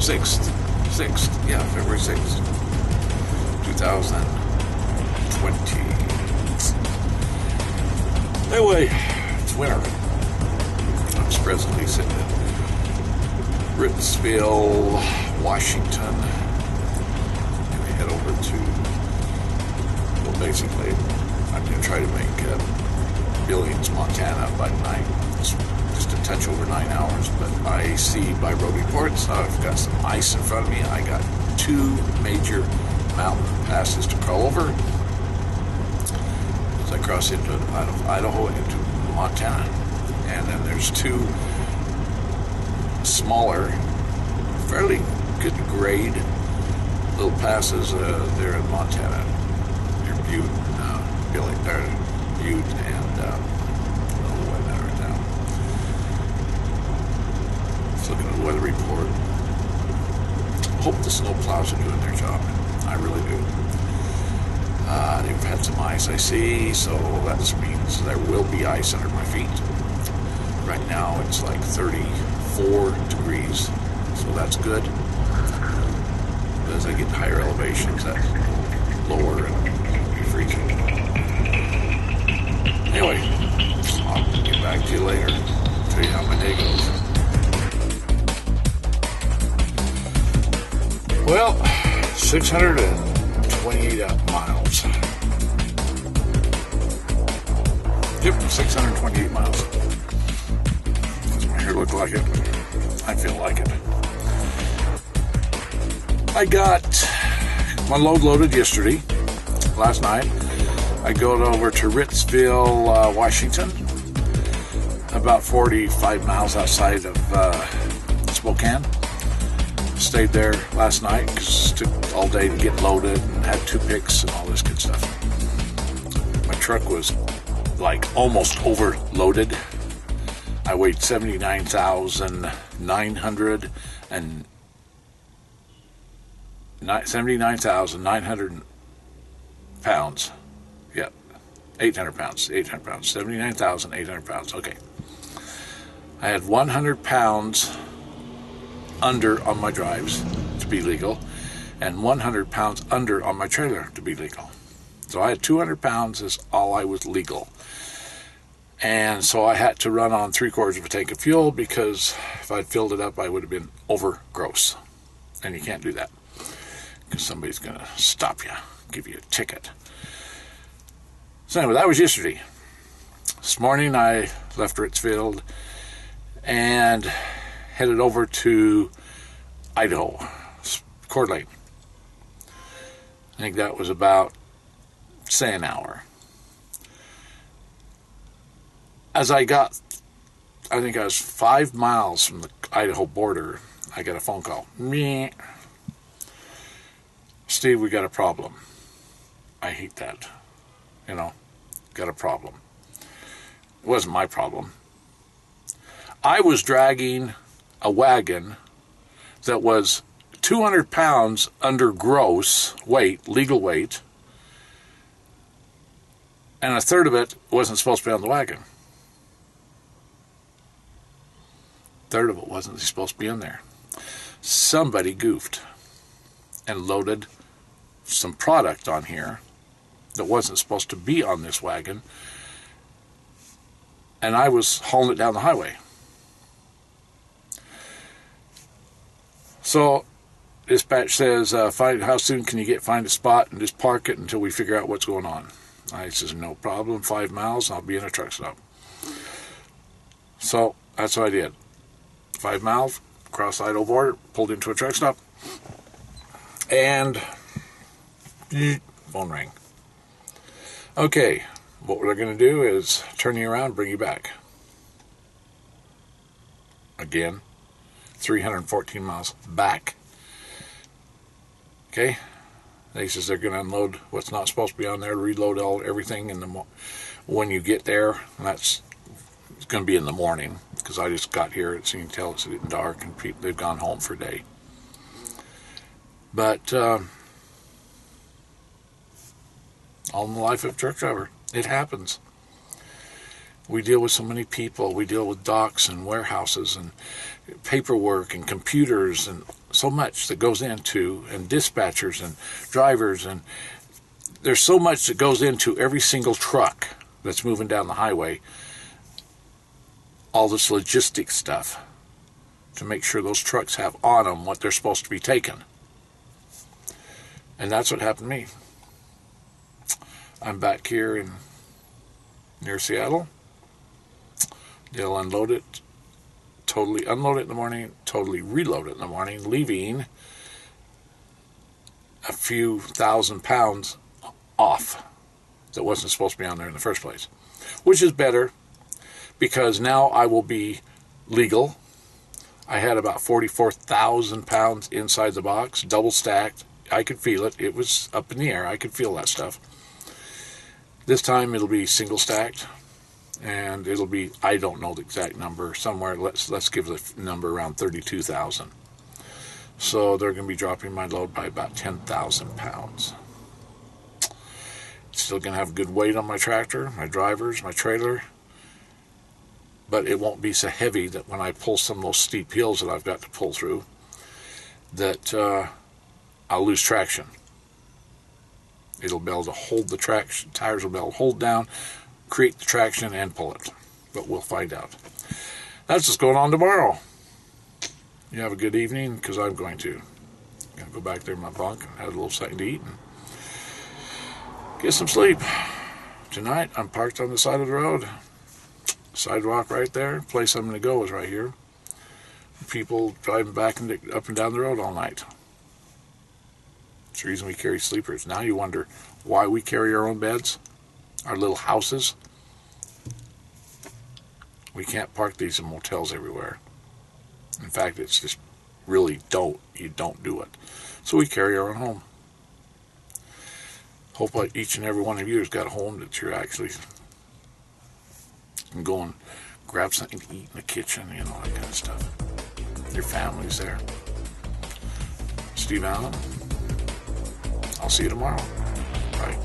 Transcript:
February 6th, 2020. Anyway, it's winter. I'm just presently sitting in Ritzville, Washington. And we head over to, well, basically, I'm going to try to make Billings, Montana by night. It's just a touch over 9 hours, but I see by road reports I've got some ice in front of me. I got 2 major mountain passes to crawl over as I cross into out of Idaho into Montana. And then there's 2 smaller, fairly good grade little passes there in Montana. Near Butte, Butte and where that right now. Just looking at the weather report. Hope the snow plows are doing their job. I really do. They've had some ice, I see, so that means there will be ice under my feet. Right now it's like 34 degrees, so that's good. But as I get higher elevations, that's lower and be freezing. Anyway, I'll get back to you later. Tell you how my day goes. Well, 628 miles. Yep, 628 miles. Does my hair look like it? I feel like it. I got my load loaded last night. I go over to Ritzville, Washington, about 45 miles outside of Spokane. Stayed there last night because it took all day to get loaded and had 2 picks and all this good stuff. My truck was like almost overloaded. I weighed 79,900 pounds. Yeah, 800 pounds. 79,800 pounds. Okay. I had 100 pounds under on my drives to be legal, and 100 pounds under on my trailer to be legal. So I had 200 pounds is all I was legal. And so I had to run on 3/4 of a tank of fuel because if I'd filled it up, I would have been over gross. And you can't do that because somebody's going to stop you, give you a ticket. So anyway, that was yesterday. This morning I left Ritzville and headed over to Idaho, Coeur d'Alene. I think that was about, say, an hour. As I got, I think I was 5 miles from the Idaho border, I got a phone call. Meh. Steve, we got a problem. I hate that. Got a problem. It wasn't my problem. I was dragging a wagon that was 200 pounds under gross weight, legal weight, and a third of it wasn't supposed to be on the wagon. Third of it wasn't supposed to be in there. Somebody goofed and loaded some product on here that wasn't supposed to be on this wagon, and I was hauling it down the highway. So dispatch says, how soon can you find a spot and just park it until we figure out what's going on? I says, no problem, 5 miles, I'll be in a truck stop. So that's what I did. 5 miles, across the Idaho border, pulled into a truck stop, and phone rang. Okay, what we're going to do is turn you around and bring you back. Again, 314 miles back. Okay, he says they're going to unload what's not supposed to be on there, reload everything when you get there. And it's going to be in the morning because I just got here. So you can tell it's getting dark and they've gone home for a day. But all in the life of a truck driver, it happens. We deal with so many people. We deal with docks and warehouses and paperwork and computers and so much that goes into, and dispatchers and drivers, and there's so much that goes into every single truck that's moving down the highway, all this logistic stuff to make sure those trucks have on them what they're supposed to be taking. And that's what happened to me. I'm back here near Seattle. They'll unload it, totally unload it in the morning, totally reload it in the morning, leaving a few thousand pounds off that wasn't supposed to be on there in the first place. Which is better, because now I will be legal. I had about 44,000 pounds inside the box, double stacked. I could feel it. It was up in the air. I could feel that stuff. This time it'll be single stacked, and it'll be, I don't know the exact number, somewhere, let's give the number around 32,000. So they're going to be dropping my load by about 10,000 pounds. Still going to have good weight on my tractor, my drivers, my trailer, but it won't be so heavy that when I pull some of those steep hills that I've got to pull through, that I'll lose traction. It'll be able to hold the traction, tires will be able to hold down, create the traction, and pull it. But we'll find out. That's what's going on tomorrow. You have a good evening, because I'm going to go back there in my bunk and have a little something to eat and get some sleep. Tonight, I'm parked on the side of the road. Sidewalk right there. Place I'm going to go is right here. People driving back and up and down the road all night. It's the reason we carry sleepers. Now you wonder why we carry our own beds, our little houses. We can't park these in motels everywhere. In fact, it's just really you don't do it. So we carry our own home. Hope like each and every one of you has got a home that you're actually can go and grab something to eat in the kitchen, that kind of stuff. Your family's there. Steve Allen. I'll see you tomorrow. Bye.